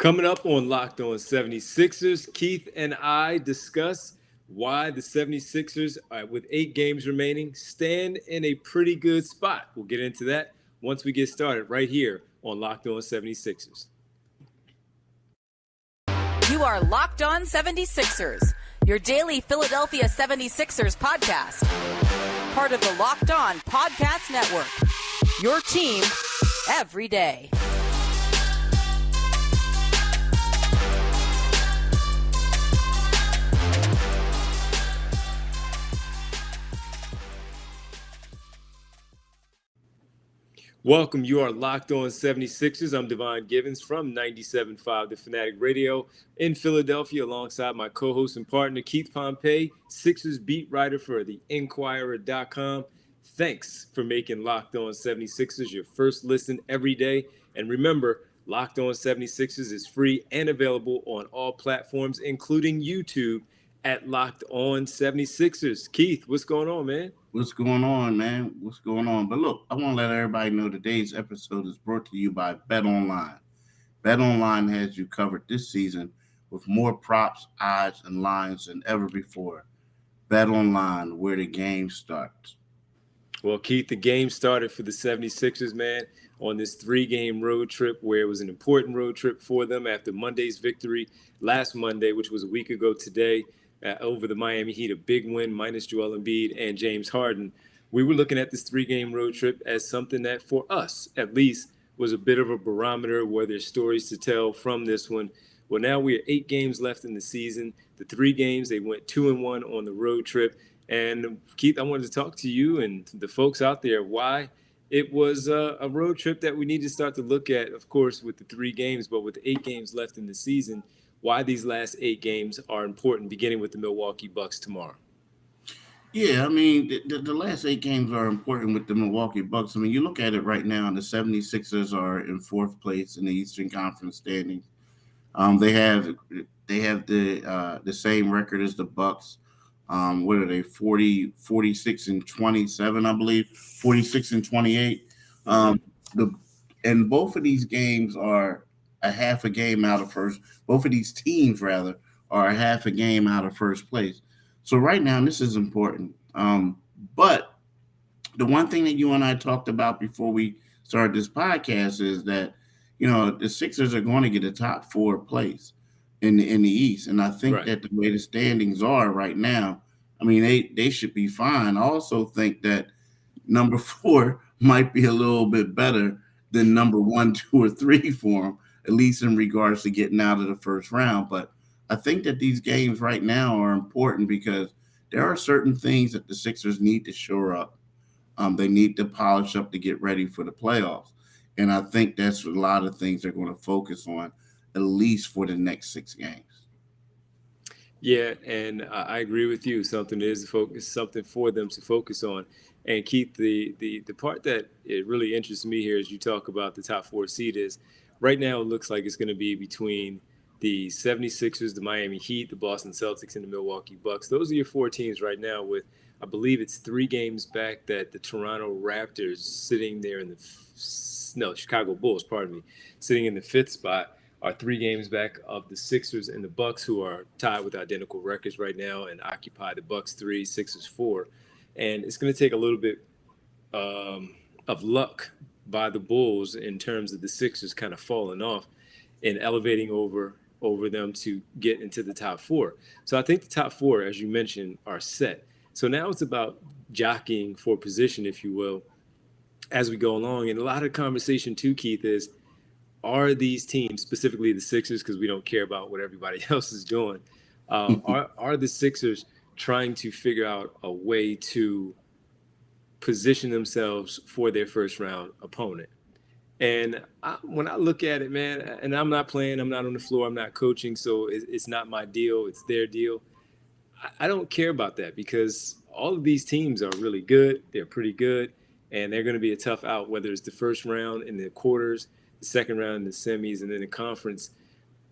Coming up on Locked On 76ers, Keith and I discuss why the 76ers, with 8 games remaining, stand in a pretty good spot. We'll get into that once we get started right here on Locked On 76ers. You are Locked On 76ers, your daily Philadelphia 76ers podcast. Part of the Locked On Podcast Network, your team every day. Welcome. You are Locked On 76ers. I'm Devon Givens from 97.5 The Fanatic Radio in Philadelphia, alongside my co-host and partner, Keith Pompey, Sixers beat writer for the Inquirer.com. Thanks for making Locked On 76ers your first listen every day. And remember, Locked On 76ers is free and available on all platforms, including YouTube at Locked On 76ers. Keith, what's going on, man? What's going on, man? What's going on? But look, I want to let everybody know today's episode is brought to you by BetOnline. BetOnline has you covered this season with more props, odds, and lines than ever before. BetOnline, where the game starts. Well, Keith, the game started for the 76ers, man, on this 3-game road trip where it was an important road trip for them after Monday's victory last Monday, which was a week ago today. Over the Miami Heat, a big win minus Joel Embiid and James Harden. We were looking at this 3-game road trip as something that, for us at least, was a bit of a barometer where there's stories to tell from this one. Well, now we are 8 games left in the season. The 3 games, they went 2-1 on the road trip. And Keith, I wanted to talk to you and the folks out there why it was a road trip that we need to start to look at, of course, with the 3 games, but with 8 games left in the season, why these last 8 games are important, beginning with the Milwaukee Bucks tomorrow. Yeah, I mean, the last 8 games are important with the Milwaukee Bucks. I mean, you look at it right now, and the 76ers are in 4th place in the Eastern Conference standings. They have the same record as the Bucks. What are they, 46 and 27, I believe, 46 and 28. And both of these games are a half a game out of first. Both of these teams, rather, are a half a game out of first place. So right now, this is important. But the one thing that you and I talked about before we started this podcast is that, you know, the Sixers are going to get a top 4 place in the East. And I think that the way the standings are right now, I mean, they should be fine. I also think that number 4 might be a little bit better than number 1, 2, or 3 for them, at least in regards to getting out of the first round. But I think that these games right now are important because there are certain things that the Sixers need to shore up. They need to polish up to get ready for the playoffs. And I think that's a lot of things they're going to focus on, at least for the next 6 games. Yeah, and I agree with you. Something is focus, something for them to focus on. And Keith, the part that it really interests me here as you talk about the top 4 seed is right now it looks like it's going to be between the 76ers, the Miami Heat, the Boston Celtics, and the Milwaukee Bucks. Those are your 4 teams right now with, I believe it's 3 games back that the Toronto Raptors sitting there in Chicago Bulls, sitting in the 5th spot are 3 games back of the Sixers and the Bucks, who are tied with identical records right now and occupy the Bucks 3, Sixers 4. And it's going to take a little bit of luck by the Bulls in terms of the Sixers kind of falling off and elevating over them to get into the top 4. So I think the top 4, as you mentioned, are set. So now it's about jockeying for position, if you will, as we go along. And a lot of conversation too, Keith, is are these teams, specifically the Sixers, because we don't care about what everybody else is doing, are the Sixers trying to figure out a way to position themselves for their first round opponent? And when I look at it, man, and I'm not playing, I'm not on the floor, I'm not coaching, so it's not my deal, it's their deal. I don't care about that because all of these teams are really good. They're pretty good, and they're going to be a tough out, whether it's the first round in the quarters, the second round in the semis, and then the conference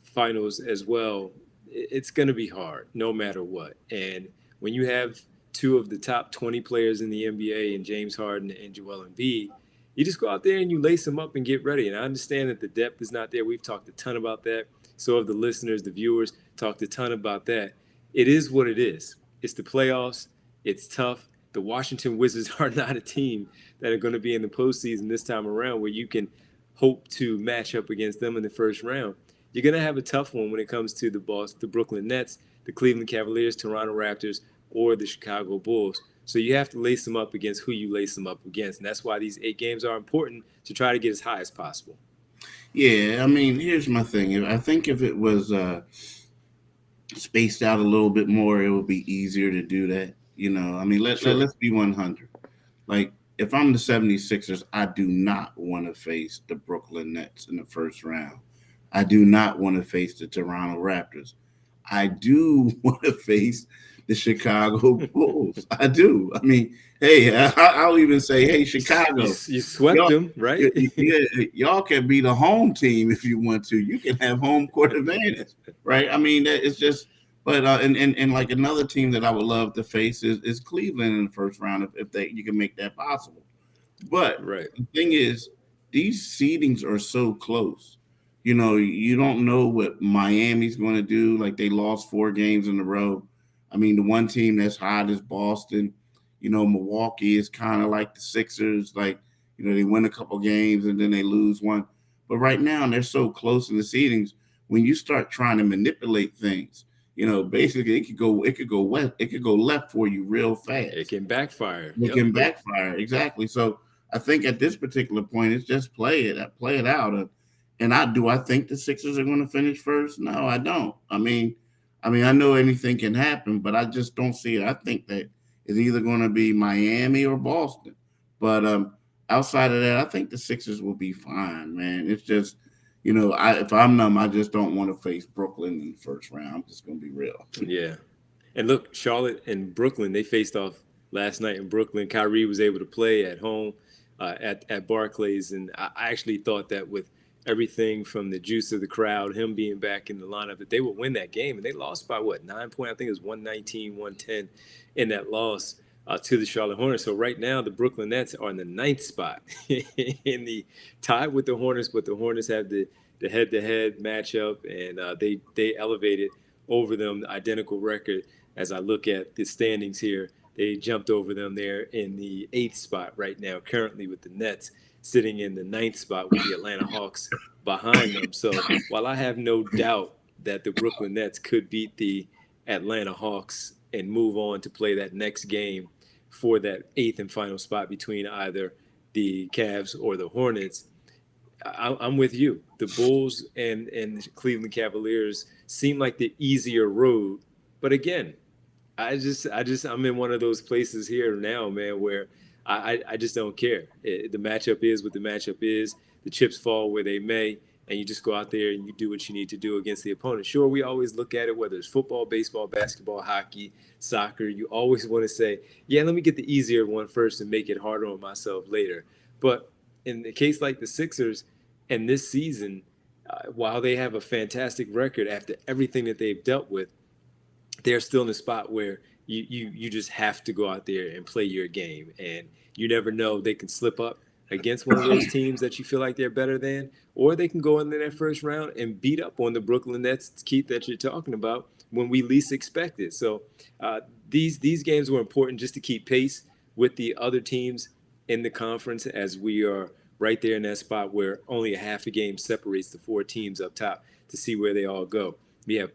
finals as well. It's going to be hard no matter what. And when you have 2 of the top 20 players in the NBA and James Harden and Joel Embiid, you just go out there and you lace them up and get ready. And I understand that the depth is not there. We've talked a ton about that. So have the listeners, the viewers, talked a ton about that. It is what it is. It's the playoffs. It's tough. The Washington Wizards are not a team that are going to be in the postseason this time around where you can hope to match up against them in the first round. You're going to have a tough one when it comes to the Brooklyn Nets, the Cleveland Cavaliers, Toronto Raptors, or the Chicago Bulls. So you have to lace them up against who you lace them up against. And that's why these 8 games are important to try to get as high as possible. Yeah, I mean, here's my thing. I think if it was spaced out a little bit more, it would be easier to do that. I mean, let's be 100. Like, if I'm the 76ers, I do not want to face the Brooklyn Nets in the first round. I do not want to face the Toronto Raptors. I do want to face the Chicago Bulls. I do. I mean, hey, I'll even say, hey, Chicago. You swept them, right? Y'all can be the home team if you want to. You can have home court advantage, right? I mean, it's just, but and like another team that I would love to face is Cleveland in the first round if you can make that possible. But the thing is, these seedings are so close. You don't know what Miami's going to do. Like, they lost 4 games in a row. I mean, the one team that's hot is Boston. Milwaukee is kind of like the Sixers. Like, they win a couple games and then they lose one. But right now, they're so close in the seedings. When you start trying to manipulate things, basically it could go west, it could go left for you real fast. It can backfire. It can backfire, exactly. So I think at this particular point, it's just play it out. And I think the Sixers are going to finish first? No, I don't. I mean, I know anything can happen, but I just don't see it. I think that it's either going to be Miami or Boston. But outside of that, I think the Sixers will be fine, man. It's just, if I'm them, I just don't want to face Brooklyn in the first round. I'm just going to be real. Yeah. And look, Charlotte and Brooklyn, they faced off last night in Brooklyn. Kyrie was able to play at home at Barclays. And I actually thought that with everything from the juice of the crowd, him being back in the lineup, that they would win that game. And they lost by 9 points? I think it was 119, 110 in that loss to the Charlotte Hornets. So right now, the Brooklyn Nets are in the 9th spot in the tie with the Hornets, but the Hornets have the head-to-head matchup, and they elevated over them the identical record. As I look at the standings here, they jumped over them there in the 8th spot right now, currently with the Nets sitting in the 9th spot with the Atlanta Hawks behind them. So while I have no doubt that the Brooklyn Nets could beat the Atlanta Hawks and move on to play that next game for that 8th and final spot between either the Cavs or the Hornets, I'm with you. The Bulls and the Cleveland Cavaliers seem like the easier road. But again, I'm in one of those places here now, man, where I just don't care. The matchup is what the matchup is. The chips fall where they may, and you just go out there and you do what you need to do against the opponent. Sure, we always look at it, whether it's football, baseball, basketball, hockey, soccer. You always want to say, yeah, let me get the easier one first and make it harder on myself later. But in the case like the Sixers and this season, while they have a fantastic record after everything that they've dealt with, they're still in a spot where you just have to go out there and play your game. And you never know, they can slip up against one of those teams that you feel like they're better than, or they can go in that first round and beat up on the Brooklyn Nets, Keith, that you're talking about when we least expect it. So these games were important just to keep pace with the other teams in the conference, as we are right there in that spot where only a half a game separates the 4 teams up top to see where they all go. You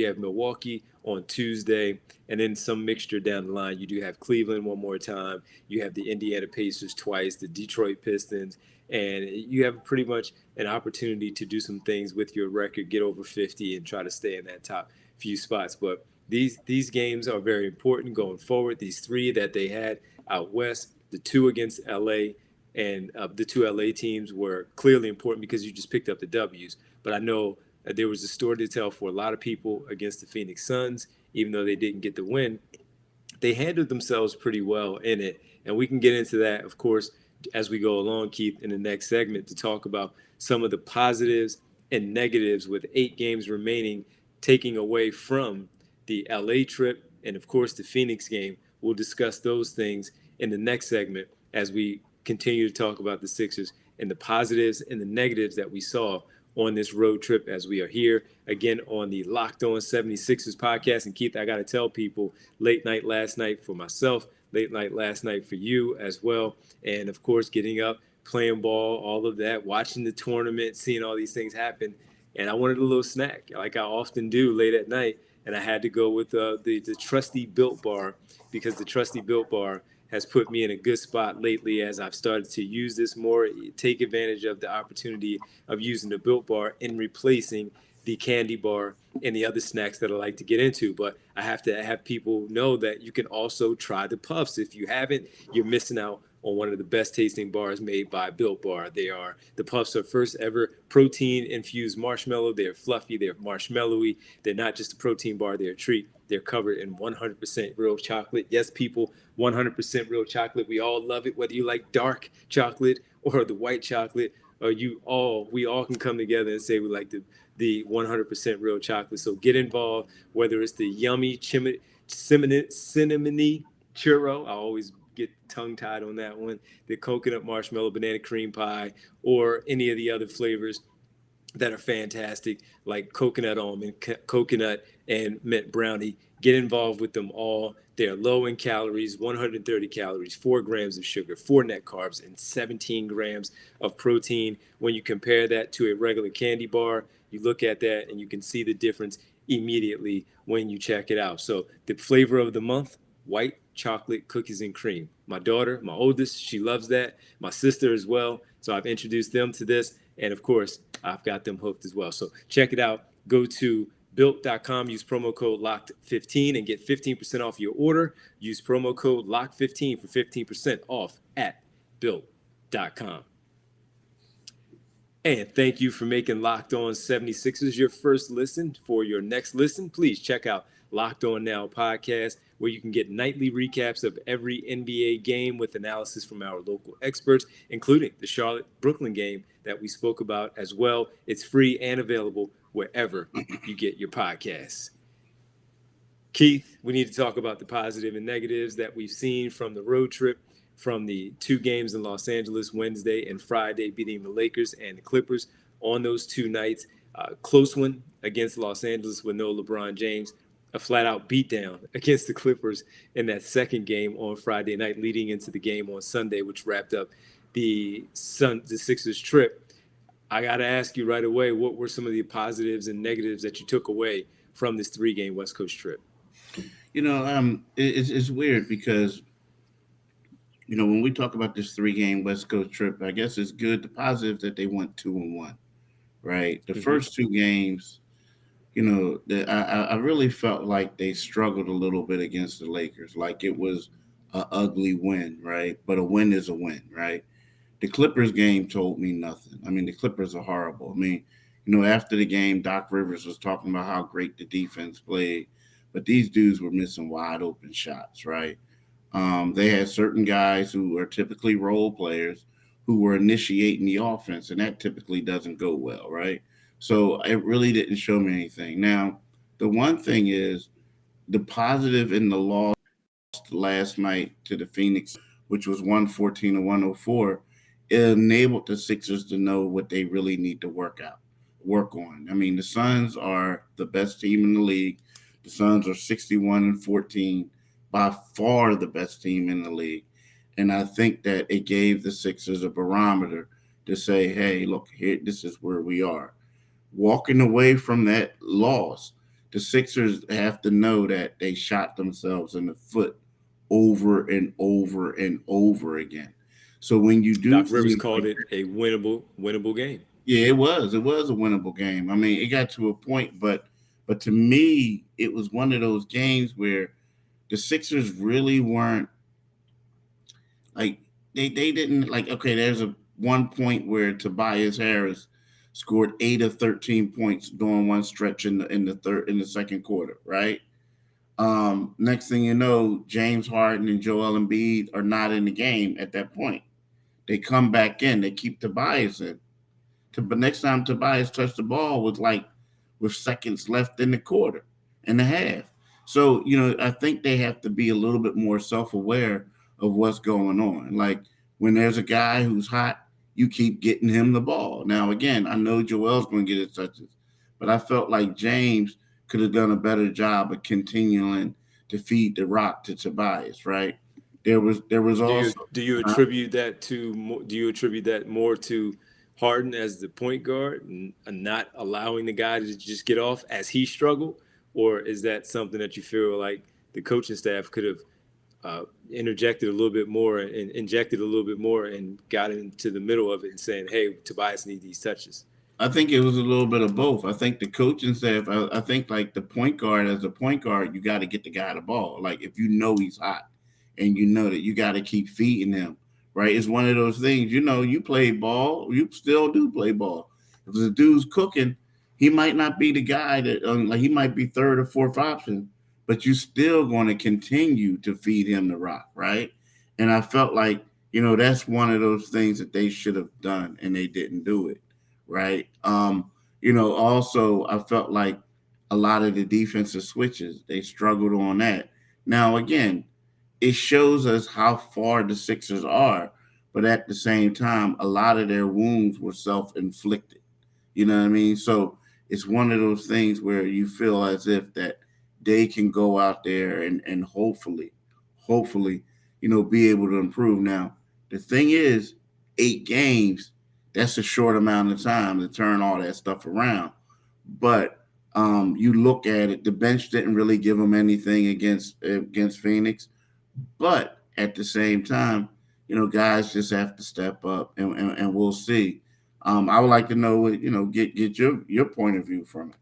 have Milwaukee on Tuesday, and then some mixture down the line. You do have Cleveland one more time. You have the Indiana Pacers twice, the Detroit Pistons, and you have pretty much an opportunity to do some things with your record, get over 50, and try to stay in that top few spots. But these games are very important going forward. These 3 that they had out west, the 2 against LA, and the 2 LA teams were clearly important because you just picked up the W's. But I know there was a story to tell for a lot of people against the Phoenix Suns, even though they didn't get the win. They handled themselves pretty well in it. And we can get into that, of course, as we go along, Keith, in the next segment to talk about some of the positives and negatives with 8 games remaining, taking away from the LA trip and, of course, the Phoenix game. We'll discuss those things in the next segment as we continue to talk about the Sixers and the positives and the negatives that we saw on this road trip as we are here again on the Locked On 76ers podcast. And Keith, I got to tell people, late night last night for myself, late night last night for you as well. And of course, getting up, playing ball, all of that, watching the tournament, seeing all these things happen. And I wanted a little snack, like I often do late at night. And I had to go with the trusty Built Bar, because the trusty Built Bar has put me in a good spot lately as I've started to use this more, take advantage of the opportunity of using the Built Bar in replacing the candy bar and the other snacks that I like to get into. But I have to have people know that you can also try the Puffs. If you haven't, you're missing out on one of the best tasting bars made by Built Bar. The Puffs are first ever protein infused marshmallow. They're fluffy, they're marshmallowy. They're not just a protein bar, they're a treat. They're covered in 100% real chocolate. Yes, people, 100% real chocolate. We all love it, whether you like dark chocolate or the white chocolate, or we all can come together and say we like the 100% real chocolate. So get involved, whether it's the yummy cinnamony churro. I always get tongue tied on that one. The coconut marshmallow banana cream pie, or any of the other flavors that are fantastic, like coconut almond, coconut and mint brownie. Get involved with them all. They're low in calories, 130 calories, 4 grams of sugar, 4 net carbs, and 17 grams of protein. When you compare that to a regular candy bar, you look at that and you can see the difference immediately when you check it out. So the flavor of the month, white chocolate cookies and cream. My daughter, my oldest, she loves that. My sister as well. So I've introduced them to this. And of course, I've got them hooked as well. So check it out. Go to built.com, use promo code LOCKED15 and get 15% off your order. Use promo code LOCKED15 for 15% off at built.com. And thank you for making Locked On 76ers your first listen. For your next listen, please check out Locked On Now podcast, where you can get nightly recaps of every NBA game with analysis from our local experts, including the Charlotte-Brooklyn game that we spoke about as well. It's free and available wherever you get your podcasts. Keith, we need to talk about the positive and negatives that we've seen from the road trip, from the 2 games in Los Angeles, Wednesday and Friday, beating the Lakers and the Clippers on those 2 nights. Close one against Los Angeles with no LeBron James. A flat-out beatdown against the Clippers in that second game on Friday night, leading into the game on Sunday, which wrapped up the Sixers trip. I got to ask you right away, what were some of the positives and negatives that you took away from this 3-game West Coast trip? It's weird because, when we talk about this 3-game West Coast trip, I guess it's good. The positive that they went 2-1, right? The first 2 games, I really felt like they struggled a little bit against the Lakers. Like it was an ugly win, right? But a win is a win, right? The Clippers game told me nothing. I mean, the Clippers are horrible. I mean, after the game, Doc Rivers was talking about how great the defense played, but these dudes were missing wide open shots, right? They had certain guys who are typically role players who were initiating the offense, and that typically doesn't go well, right? So it really didn't show me anything. Now, the one thing is the positive in the loss last night to the Phoenix, which was 114-104, it enabled the Sixers to know what they really need to work on. I mean, the Suns are the best team in the league. The Suns are 61-14, by far the best team in the league. And I think that it gave the Sixers a barometer to say, hey, look, here, this is where we are. Walking away from that loss, the Sixers have to know that they shot themselves in the foot over and over and over again. So when you do, Doc Rivers called it a winnable game. Yeah, it was a winnable game. I mean, it got to a point, but to me, it was one of those games where the Sixers really weren't like they didn't like. Okay, there's a one point where Tobias Harris scored 8 of 13 points during one stretch in the second quarter, right? Next thing you know, James Harden and Joel Embiid are not in the game at that point. They come back in. They keep Tobias in. But next time Tobias touched the ball was like with seconds left in the quarter and a half. So, I think they have to be a little bit more self-aware of what's going on. Like when there's a guy who's hot, you keep getting him the ball. Now, again, I know Joel's going to get his touches, but I felt like James could have done a better job of continuing to feed the rock to Tobias, right? There was also Do you attribute that more to Harden as the point guard and not allowing the guy to just get off as he struggled, or is that something that you feel like the coaching staff could have interjected a little bit more and injected a little bit more and got into the middle of it and saying, "Hey, Tobias needs these touches." I think it was a little bit of both. I think the coaching staff, I think like the point guard, as a point guard, you got to get the guy the ball. Like if you know he's hot and you know that you got to keep feeding him, right? It's one of those things, you play ball, you still do play ball. If the dude's cooking, he might not be the guy that, like he might be third or fourth option, but you still going to continue to feed him the rock, right? And I felt like, that's one of those things that they should have done and they didn't do it, right? Also I felt like a lot of the defensive switches, they struggled on that. Now, again, it shows us how far the Sixers are, but at the same time, a lot of their wounds were self-inflicted. You know what I mean? So it's one of those things where you feel as if that they can go out there and hopefully, be able to improve. Now, the thing is, 8 games, that's a short amount of time to turn all that stuff around. But you look at it, the bench didn't really give them anything against Phoenix. But at the same time, guys just have to step up, and we'll see. I would like to know what get your point of view from it.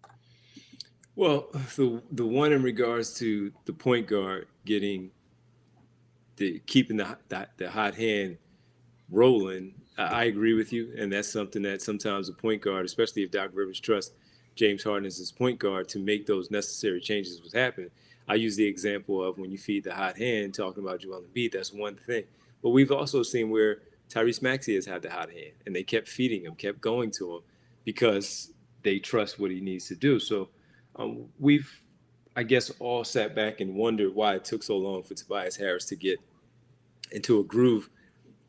Well, the one in regards to the point guard keeping the hot hand rolling, I agree with you, and that's something that sometimes a point guard, especially if Doc Rivers trusts James Harden as his point guard to make those necessary changes, was happening. I use the example of when you feed the hot hand, talking about Joel Embiid, that's one thing. But we've also seen where Tyrese Maxey has had the hot hand, and they kept feeding him, kept going to him because they trust what he needs to do. So we've, I guess, all sat back and wondered why it took so long for Tobias Harris to get into a groove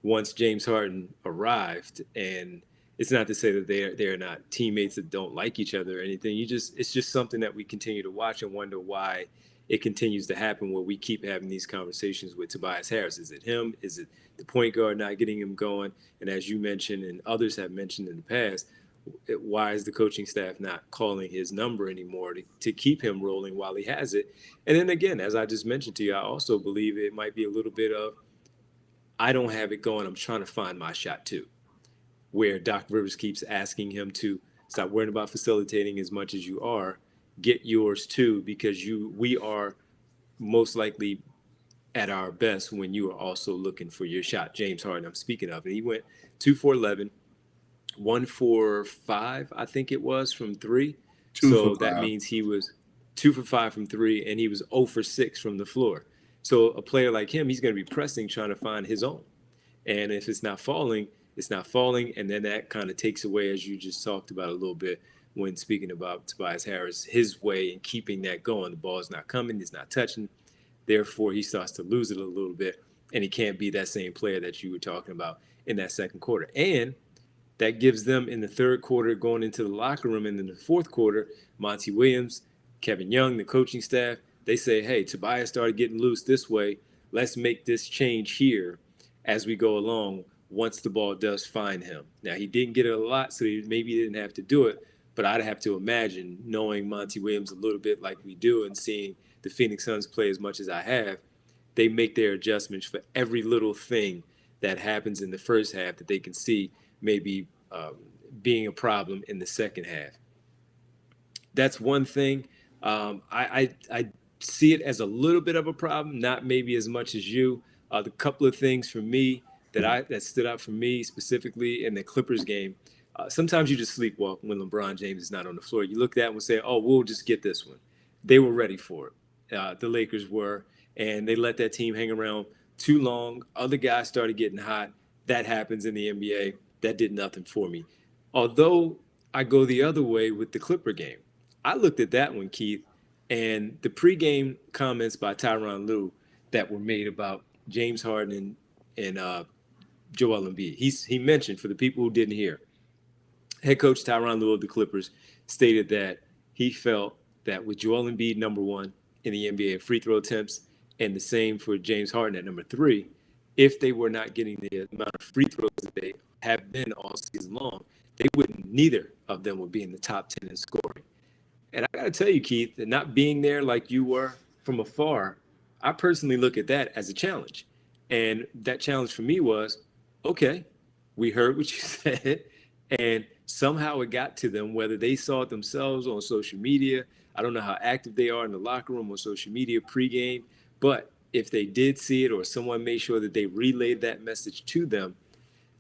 once James Harden arrived. And it's not to say that they're not teammates that don't like each other or anything. It's just something that we continue to watch and wonder why it continues to happen, where we keep having these conversations with Tobias Harris. Is it him? Is it the point guard not getting him going? And as you mentioned and others have mentioned in the past, why is the coaching staff not calling his number anymore to keep him rolling while he has it? And then again, as I just mentioned to you, I also believe it might be a little bit of, I don't have it going, I'm trying to find my shot too, where Doc Rivers keeps asking him to stop worrying about facilitating as much as you are, get yours too, because we are most likely at our best when you are also looking for your shot. James Harden, I'm speaking of, and he went 2 for 11, 1 for 5, I think it was, from 3. So that means he was 2 for 5 from 3, and he was 0 for 6 from the floor. So a player like him, he's going to be pressing, trying to find his own. And if it's not falling, it's not falling. And then that kind of takes away, as you just talked about a little bit when speaking about Tobias Harris, his way in keeping that going. The ball's not coming, it's not touching. Therefore, he starts to lose it a little bit, and he can't be that same player that you were talking about in that second quarter. And that gives them in the third quarter going into the locker room, and in the fourth quarter, Monty Williams, Kevin Young, the coaching staff, they say, hey, Tobias started getting loose this way. Let's make this change here as we go along once the ball does find him. Now, he didn't get it a lot, so he maybe didn't have to do it, but I'd have to imagine, knowing Monty Williams a little bit like we do and seeing the Phoenix Suns play as much as I have, they make their adjustments for every little thing that happens in the first half that they can see maybe being a problem in the second half. That's one thing. I see it as a little bit of a problem, not maybe as much as you. The couple of things for me that stood out for me specifically in the Clippers game. Sometimes you just sleepwalk when LeBron James is not on the floor. You look at that and say, oh, we'll just get this one. They were ready for it. The Lakers were, and they let that team hang around too long. Other guys started getting hot. That happens in the NBA. That did nothing for me. Although I go the other way with the Clipper game. I looked at that one, Keith, and the pregame comments by Tyronn Lue that were made about James Harden and Joel Embiid. He mentioned, for the people who didn't hear, head coach Tyronn Lue of the Clippers stated that he felt that with Joel Embiid number one in the NBA in free throw attempts, and the same for James Harden at number three, if they were not getting the amount of free throws that they have been all season long, they wouldn't. Neither of them would be in the top 10 in scoring. And I got to tell you, Keith, that not being there like you were from afar, I personally look at that as a challenge. And that challenge for me was, okay, we heard what you said, and somehow it got to them, whether they saw it themselves on social media. I don't know how active they are in the locker room on social media pregame, but if they did see it or someone made sure that they relayed that message to them,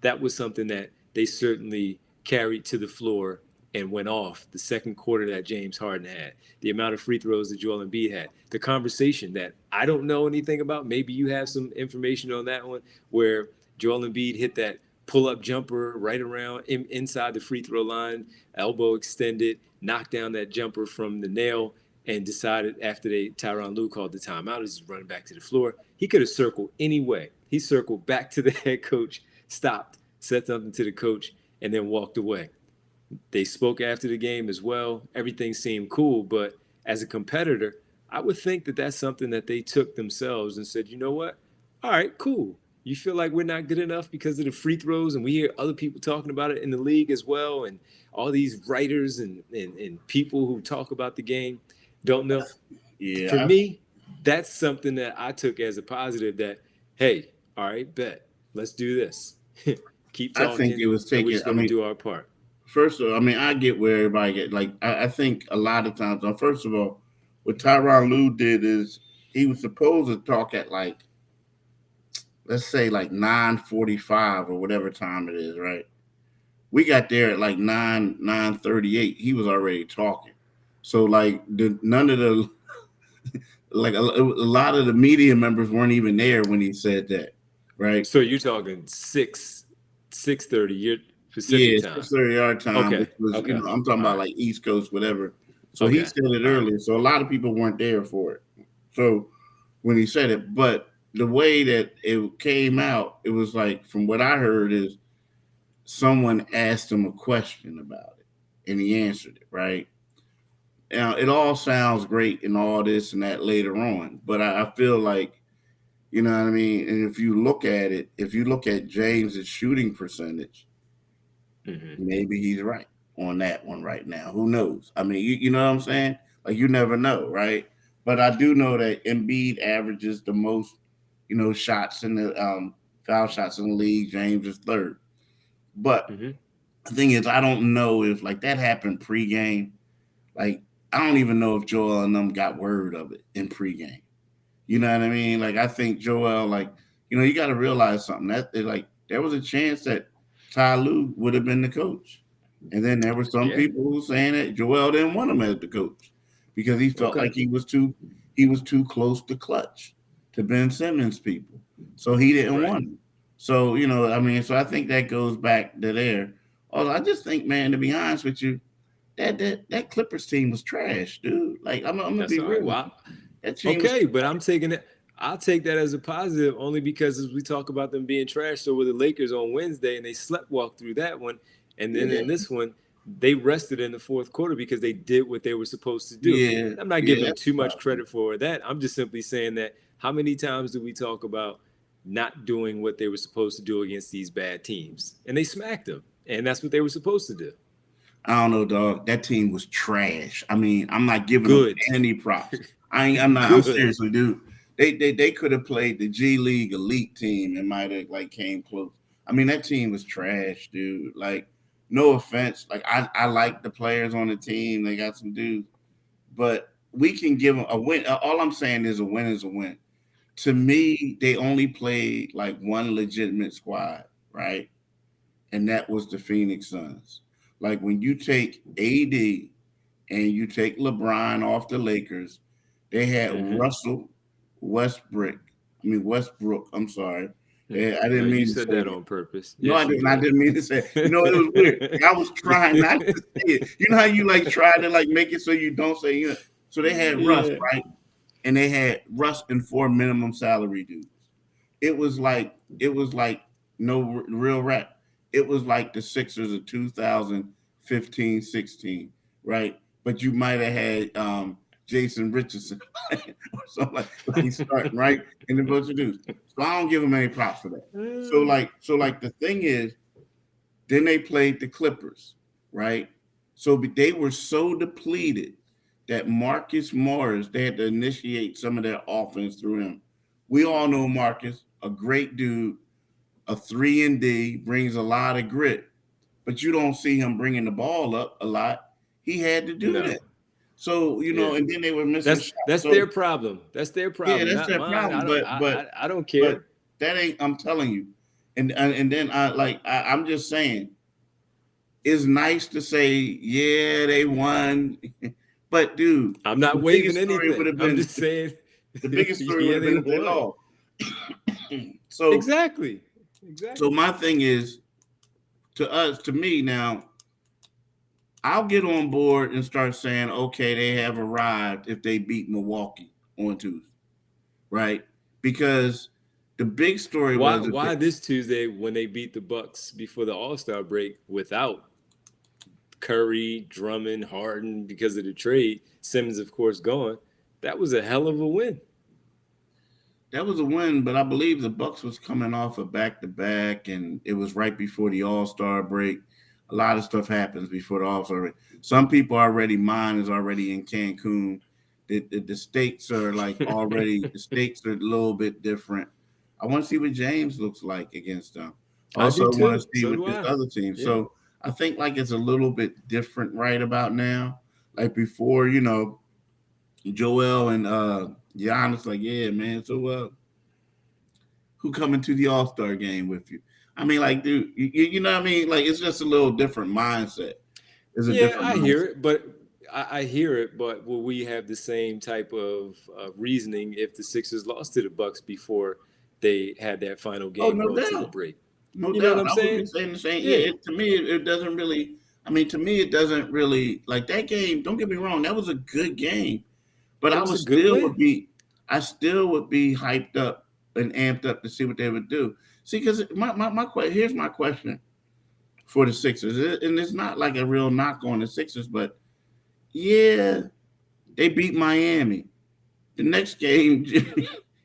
that was something that they certainly carried to the floor and went off the second quarter that James Harden had, the amount of free throws that Joel Embiid had, the conversation that I don't know anything about. Maybe you have some information on that one, where Joel Embiid hit that pull-up jumper right around inside the free throw line, elbow extended, knocked down that jumper from the nail, and decided after Tyronn Lue called the timeout, he's running back to the floor. He could have circled any way. He circled back to the head coach, stopped, said something to the coach, and then walked away. They spoke after the game as well. Everything seemed cool, but as a competitor, I would think that that's something that they took themselves and said, you know what? All right, cool. You feel like we're not good enough because of the free throws, and we hear other people talking about it in the league as well, and all these writers and people who talk about the game don't know. Yeah. For me, that's something that I took as a positive that, hey, all right, bet. Let's do this. Keep talking. I think it was taken. We're just going to do our part. First of all, I mean, I get where everybody get. Like, I think a lot of times, first of all, what Tyronn Lue did is he was supposed to talk at like, let's say like 9:45 or whatever time it is, right? We got there at like 9:38. He was already talking. So like none of the like a lot of the media members weren't even there when he said that, right? So you're talking 6:30 your Pacific time. 6:30 our time, Okay. which was Okay. I'm talking about like East Coast, whatever. So he said it earlier. So a lot of people weren't there for it. So when he said it, but the way that it came out, it was like, from what I heard, is someone asked him a question about it and he answered it, right? Now, it all sounds great and all this and that later on, but I feel like, you know what I mean? And if you look at it, if you look at James's shooting percentage, maybe he's right on that one right now. Who knows? I mean, you know what I'm saying? Like, you never know, right? But I do know that Embiid averages the most, shots in the foul shots in the league. James is third. But the thing is, I don't know if like that happened pregame. Like, I don't even know if Joel and them got word of it in pregame. You know what I mean? Like, I think Joel, like, you got to realize something. That like there was a chance that Ty Lue would have been the coach. And then there were some people who were saying that Joel didn't want him as the coach because he felt like he was too close to clutch to Ben Simmons people. So he didn't want him. So, so I think that goes back to there. Oh, I just think, man, to be honest with you, that Clippers team was trash, dude. Like, I'm gonna be real. Wow. But I'm taking it. I'll take that as a positive only because as we talk about them being trash, so were the Lakers on Wednesday, and they sleptwalked through that one. And then in this one, they rested in the fourth quarter because they did what they were supposed to do. Yeah, I'm not giving them too much credit for that. I'm just simply saying that how many times do we talk about not doing what they were supposed to do against these bad teams? And they smacked them. And that's what they were supposed to do. I don't know, dog. That team was trash. I mean, I'm not giving them any props. I'm seriously, dude. They could have played the G League elite team and might have like came close. I mean, that team was trash, dude. Like, no offense. Like, I like the players on the team. They got some dudes. But we can give them a win. All I'm saying is a win is a win. To me, they only played like one legitimate squad, right? And that was the Phoenix Suns. Like, when you take AD and you take LeBron off the Lakers, they had Russell Westbrook. I'm sorry. I didn't mean you to said say that on purpose. No, I didn't. I didn't mean to say it. It was weird. I was trying not to say it. You know how you like try to like make it so you don't say So they had Russ, right? And they had Russ and 4 minimum salary dudes. It was like no real rap. It was like the Sixers of 2015, 16, right? But you might have had Jason Richardson or something like starting right in the bunch of dudes. So I don't give him any props for that. So the thing is, then they played the Clippers, right? So they were so depleted that Marcus Morris, they had to initiate some of their offense through him. We all know Marcus, a great dude, a 3-and-D, brings a lot of grit, but you don't see him bringing the ball up a lot. He had to do No. that. So, Yeah. and then they were missing shots. That's So, their problem. That's their yeah, problem, that's not their mine. problem. I don't But care. that ain't, I'm telling you. And then I'm just saying, it's nice to say, yeah, they won. But dude, I'm not the waving biggest story would anything. have I'm been just saying, the biggest story would yeah, have they been if they won. lost. So Exactly. my thing is, to me now, I'll get on board and start saying, okay, they have arrived if they beat Milwaukee on Tuesday, right? Because the big story was Why this Tuesday when they beat the Bucks before the All-Star break without Curry, Drummond, Harden because of the trade, Simmons of course gone. That was a hell of a win. that was a win, but I believe the Bucks was coming off a back-to-back, and it was right before the All-Star break. A lot of stuff happens before the All-Star break. Some people already, mine is already in Cancun. The stakes are like already, the stakes are a little bit different. I want to see what James looks like against them. I Also, do I want to too. see So what do this I. other team. Yeah. So I think like it's a little bit different right about now. Like before, Joel and Giannis, like, yeah, man. So who coming to the All-Star game with you? I mean, like, dude, you know what I mean? Like, it's just a little different mindset. It's a Yeah, different I hear mindset. it, but I hear it, but will we have the same type of reasoning if the Sixers lost to the Bucks before they had that final Oh, game no going to the doubt. break? No You know what doubt. I'm I would be saying? saying the same. Yeah, Yeah, to me, it doesn't really, I mean, to me, it doesn't really, like that game, don't get me wrong, that was a good game, but it was a good win. I still would be hyped up and amped up to see what they would do. See, because here's my question for the Sixers, and it's not like a real knock on the Sixers, but yeah, they beat Miami. The next game,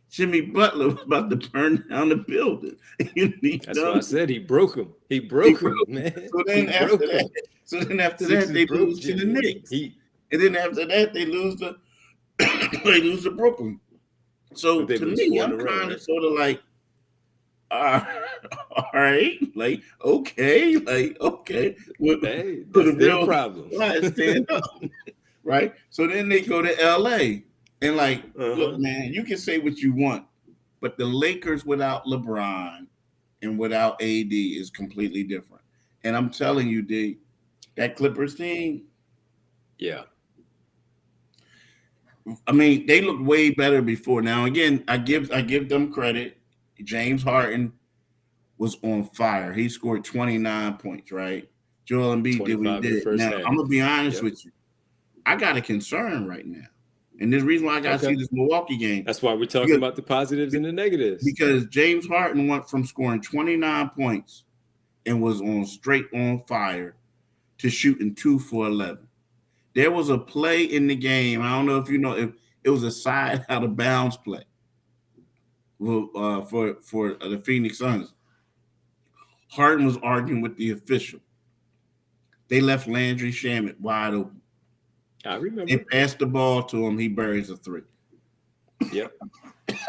Jimmy Butler was about to burn down the building. That's why I said he broke him. He He broke him, broke. man. So He then after broke him. that, Sixers they broke lose to the Jimmy. Knicks, He, and then after that they lose to they lose to Brooklyn. So but they to lose me, four in I'm a row, kind of right? sort of like, uh, all right, like okay, Hey, for that's the their real problem. guys stand up, right? So then they go to LA and like, look, Uh-huh. man, you can say what you want, but the Lakers without LeBron and without AD is completely different. And I'm telling you, D, that Clippers team, Yeah. I mean, they look way better before. Now, again, I give them credit. James Harden was on fire. He scored 29 points, right? Joel Embiid did what he 25 in the did. first Now, half. I'm gonna be honest Yep. with you. I got a concern right now, and there's a reason why I got to see Okay. this Milwaukee game That's why we're talking because about the positives and the negatives. James Harden went from scoring 29 points and was straight on fire to shooting 2 for 11. There was a play in the game. I don't know if you know if it was a side out of bounds play for the Phoenix Suns. Harden was arguing with the official. They left Landry Shamet wide open. I They remember. passed the ball to him. He buries a three. Yep.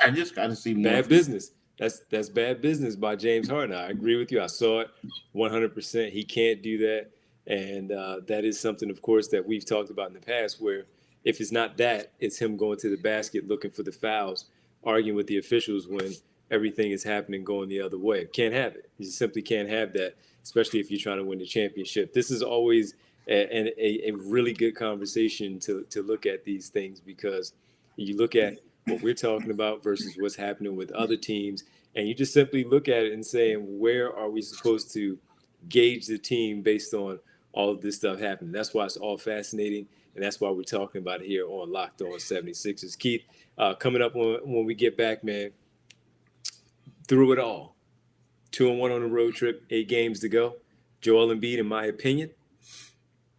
I just got to see more. Bad business. That's bad business by James Harden. I agree with you. I saw it 100%. He can't do that, and that is something, of course, that we've talked about in the past. Where if it's not that, it's him going to the basket looking for the fouls, arguing with the officials when everything is happening going the other way. Can't have it. You simply can't have that, especially if you're trying to win the championship. This is always a really good conversation to look at these things because you look at what we're talking about versus what's happening with other teams. And you just simply look at it and saying, where are we supposed to gauge the team based on all of this stuff happening? That's why it's all fascinating. And that's why we're talking about it here on Locked On 76ers. Keith, coming up when we get back, man, through it all, 2-1 on the road trip, 8 games to go. Joel Embiid, in my opinion,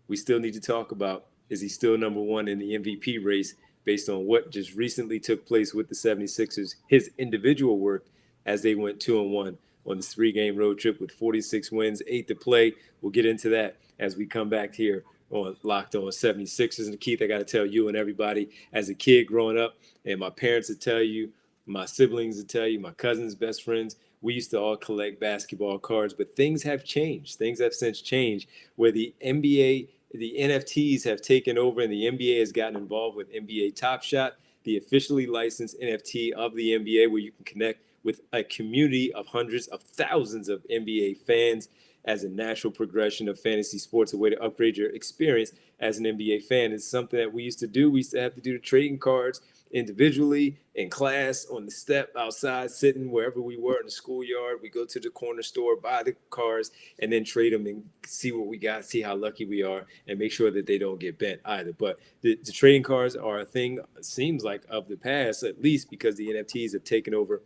we still need to talk about, is he still number one in the MVP race based on what just recently took place with the 76ers, his individual work as they went 2-1 on this 3-game road trip with 46 wins, 8 to play. We'll get into that as we come back here on Locked On 76ers. And Keith, I got to tell you and everybody, as a kid growing up, and my parents would tell you, my siblings would tell you, my cousins, best friends, we used to all collect basketball cards, but things have changed. Things have since changed where the NBA, the NFTs have taken over, and the NBA has gotten involved with NBA Top Shot, the officially licensed NFT of the NBA, where you can connect with a community of hundreds of thousands of NBA fans as a natural progression of fantasy sports, a way to upgrade your experience as an NBA fan. It's something that we used to do. We used to have to do the trading cards individually, in class, on the step, outside, sitting wherever we were in the schoolyard. We go to the corner store, buy the cars, and then trade them and see what we got, see how lucky we are, and make sure that they don't get bent either. But the trading cards are a thing, seems like, of the past, at least because the NFTs have taken over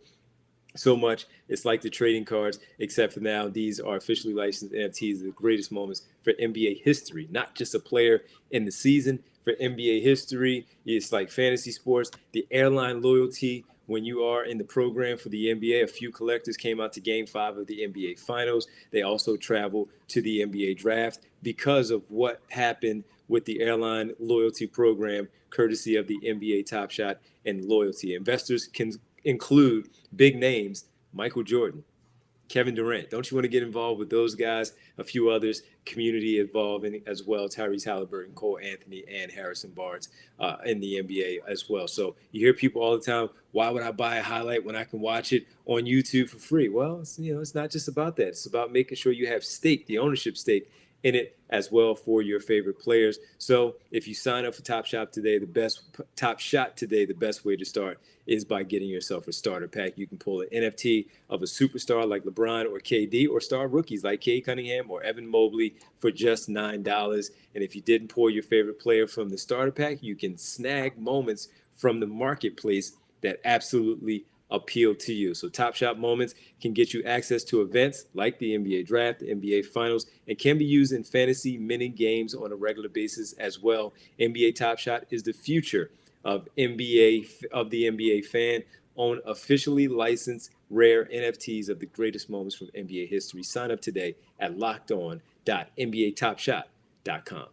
so much. It's like the trading cards, except for now these are officially licensed NFTs, the greatest moments for NBA history, not just a player in the season. For NBA history, it's like fantasy sports, the airline loyalty when you are in the program for the NBA. A few collectors came out to Game 5 of the NBA Finals. They also travel to the NBA Draft because of what happened with the airline loyalty program, courtesy of the NBA Top Shot and loyalty. Investors can include big names, Michael Jordan, Kevin Durant. Don't you want to get involved with those guys? A few others, community involving as well, Tyrese Halliburton, Cole Anthony, and Harrison Barnes in the NBA as well. So you hear people all the time, why would I buy a highlight when I can watch it on YouTube for free? Well, it's not just about that. It's about making sure you have stake, the ownership stake in it as well for your favorite players. So if you sign up for Top Shot today, the best way to start is by getting yourself a starter pack. You can pull an NFT of a superstar like LeBron or KD, or star rookies like Cade Cunningham or Evan Mobley for just $9. And if you didn't pull your favorite player from the starter pack, you can snag moments from the marketplace that absolutely appeal to you. So Top Shot Moments can get you access to events like the NBA Draft, the NBA Finals, and can be used in fantasy mini games on a regular basis as well. NBA Top Shot is the future of the NBA fan. Own officially licensed rare NFTs of the greatest moments from NBA history. Sign up today at lockedon.nbatopshot.com.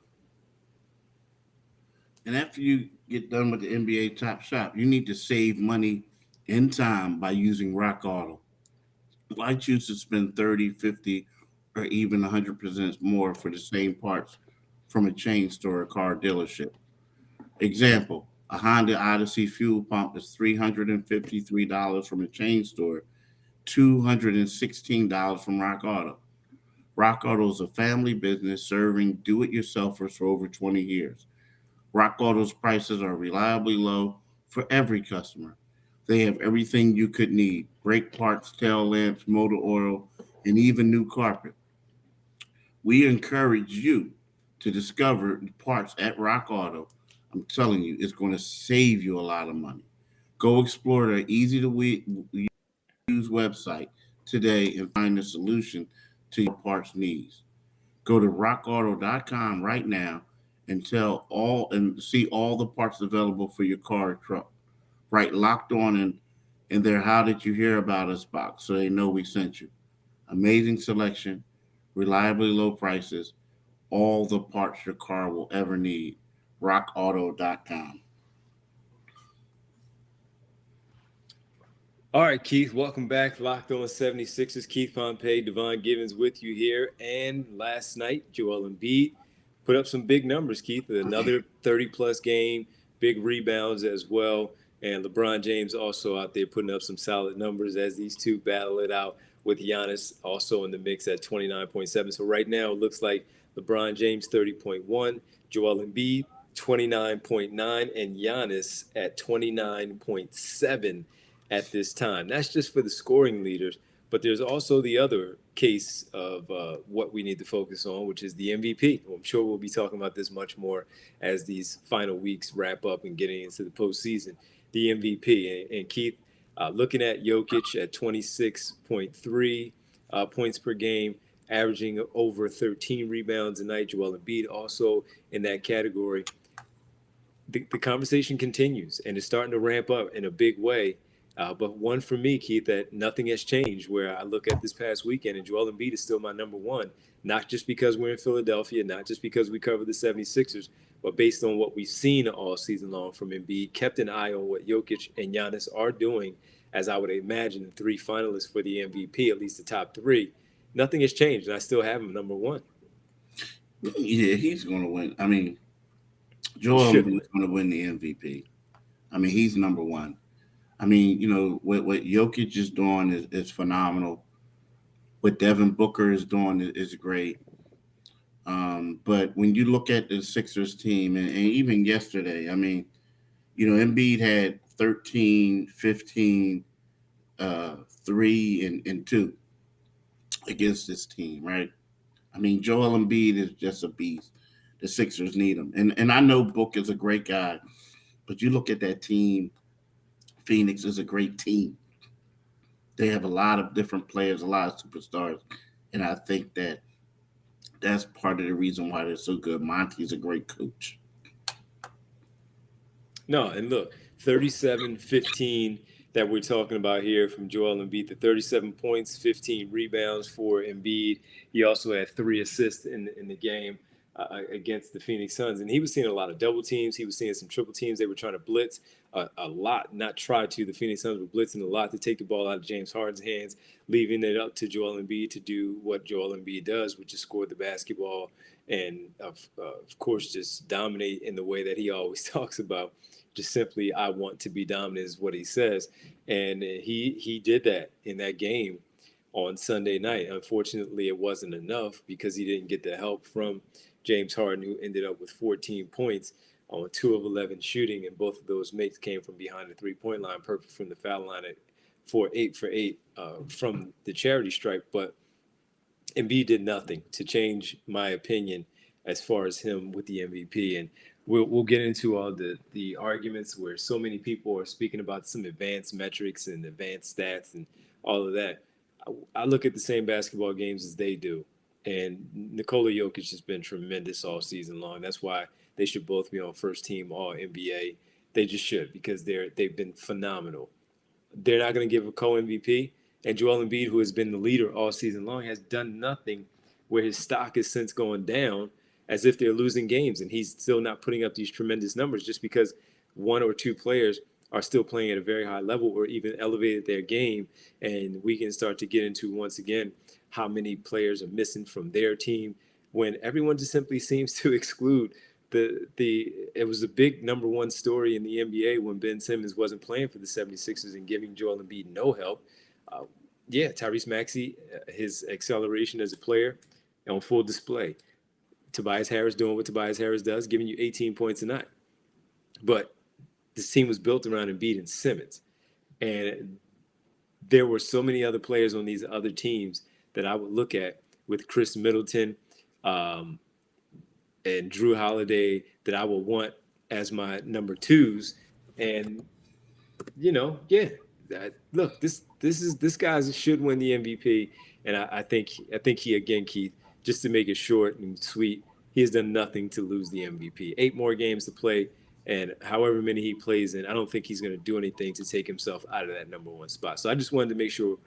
And after you get done with the NBA Top Shot, you need to save money in time by using Rock Auto. Why choose to spend 30, 50, or even 100% more for the same parts from a chain store or car dealership? Example, a Honda Odyssey fuel pump is $353 from a chain store, $216 from Rock Auto. Rock Auto is a family business serving do-it-yourselfers for over 20 years. Rock Auto's prices are reliably low for every customer. They have everything you could need: brake parts, tail lamps, motor oil, and even new carpet. We encourage you to discover parts at Rock Auto. I'm telling you, it's going to save you a lot of money. Go explore their easy-to-use website today and find the solution to your parts needs. Go to rockauto.com right now and see all the parts available for your car or truck. Right, Locked On in their How Did You Hear About Us box, so they know we sent you. Amazing selection, reliably low prices, all the parts your car will ever need. rockauto.com. All right, Keith, welcome back. Locked On 76ers. Keith Pompey, Devon Givens with you here. And last night, Joel Embiid put up some big numbers, Keith. Another 30-plus game, big rebounds as well. And LeBron James also out there putting up some solid numbers as these two battle it out, with Giannis also in the mix at 29.7. So right now it looks like LeBron James 30.1, Joel Embiid 29.9, and Giannis at 29.7 at this time. That's just for the scoring leaders. But there's also the other case of what we need to focus on, which is the MVP. I'm sure we'll be talking about this much more as these final weeks wrap up and getting into the postseason. The MVP. And Keith, looking at Jokic at 26.3, points per game, averaging over 13 rebounds a night. Joel Embiid also in that category. The conversation continues, and it's starting to ramp up in a big way. But one for me, Keith, that nothing has changed. Where I look at this past weekend, and Joel Embiid is still my number one, not just because we're in Philadelphia, not just because we cover the 76ers, but based on what we've seen all season long from Embiid, kept an eye on what Jokic and Giannis are doing, as I would imagine, the three finalists for the MVP, at least the top three. Nothing has changed, and I still have him number one. Yeah, he's going to win. I mean, He Joel should Embiid win. is going to win the MVP. I mean, he's number one. I mean, what Jokic is doing is phenomenal. What Devin Booker is doing is great. But when you look at the Sixers team, and even yesterday, I mean, Embiid had 13, 15, 3, and 2 against this team, right? I mean, Joel Embiid is just a beast. The Sixers need him. And I know Book is a great guy, but you look at that team, Phoenix is a great team. They have a lot of different players, a lot of superstars. And I think that's part of the reason why they're so good. Monty's a great coach. No, and look, 37-15 that we're talking about here from Joel Embiid, the 37 points, 15 rebounds for Embiid. He also had 3 assists in the game against the Phoenix Suns. And he was seeing a lot of double teams. He was seeing some triple teams. They were trying to blitz a lot, not try to. The Phoenix Suns were blitzing a lot to take the ball out of James Harden's hands, leaving it up to Joel Embiid to do what Joel Embiid does, which is score the basketball and, of course, just dominate in the way that he always talks about. Just simply, I want to be dominant is what he says. And he did that in that game on Sunday night. Unfortunately, it wasn't enough because he didn't get the help from James Harden, who ended up with 14 points on 2 of 11 shooting. And both of those makes came from behind the three-point line, perfect from the foul line for 8 for 8 from the charity stripe. But Embiid did nothing to change my opinion as far as him with the MVP. And we'll get into all the arguments where so many people are speaking about some advanced metrics and advanced stats and all of that. I look at the same basketball games as they do. And Nikola Jokic has been tremendous all season long. That's why they should both be on first team All NBA. They just should because they've been phenomenal. They're not going to give a co-MVP. And Joel Embiid, who has been the leader all season long, has done nothing where his stock has since gone down as if they're losing games. And he's still not putting up these tremendous numbers just because 1 or 2 players are still playing at a very high level or even elevated their game. And we can start to get into, once again, how many players are missing from their team when everyone just simply seems to exclude it was a big number one story in the NBA when Ben Simmons wasn't playing for the 76ers and giving Joel Embiid no help. Tyrese Maxey, his acceleration as a player on full display. Tobias Harris doing what Tobias Harris does, giving you 18 points a night. But this team was built around Embiid and Simmons. And there were so many other players on these other teams that I would look at with Chris Middleton and Drew Holiday that I would want as my number 2s. And, look, this guy should win the MVP. And I think he, again, Keith, just to make it short and sweet, he has done nothing to lose the MVP. 8 more games to play. And however many he plays in, I don't think he's going to do anything to take himself out of that number 1 spot. So I just wanted to make sure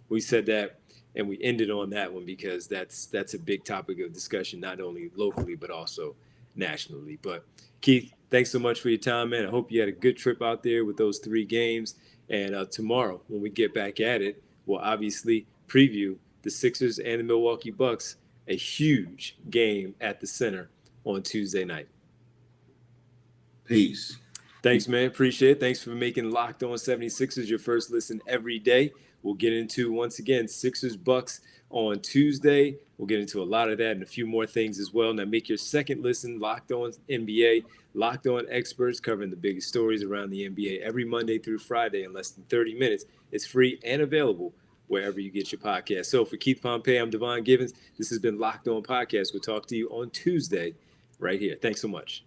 we said that and we ended on that one because that's a big topic of discussion, not only locally but also nationally. But Keith, thanks so much for your time, man. I hope you had a good trip out there with those 3 games. And tomorrow, when we get back at it, we'll obviously preview the Sixers and the Milwaukee Bucks, a huge game at the Center on Tuesday night. Peace. Thanks, man. Appreciate it. Thanks for making Locked On 76ers your first listen every day. We'll get into, once again, Sixers Bucks on Tuesday. We'll get into a lot of that and a few more things as well. Now make your second listen Locked On NBA, Locked On Experts, covering the biggest stories around the NBA every Monday through Friday in less than 30 minutes. It's free and available wherever you get your podcast. So for Keith Pompey, I'm Devon Givens. This has been Locked On Podcast. We'll talk to you on Tuesday right here. Thanks so much.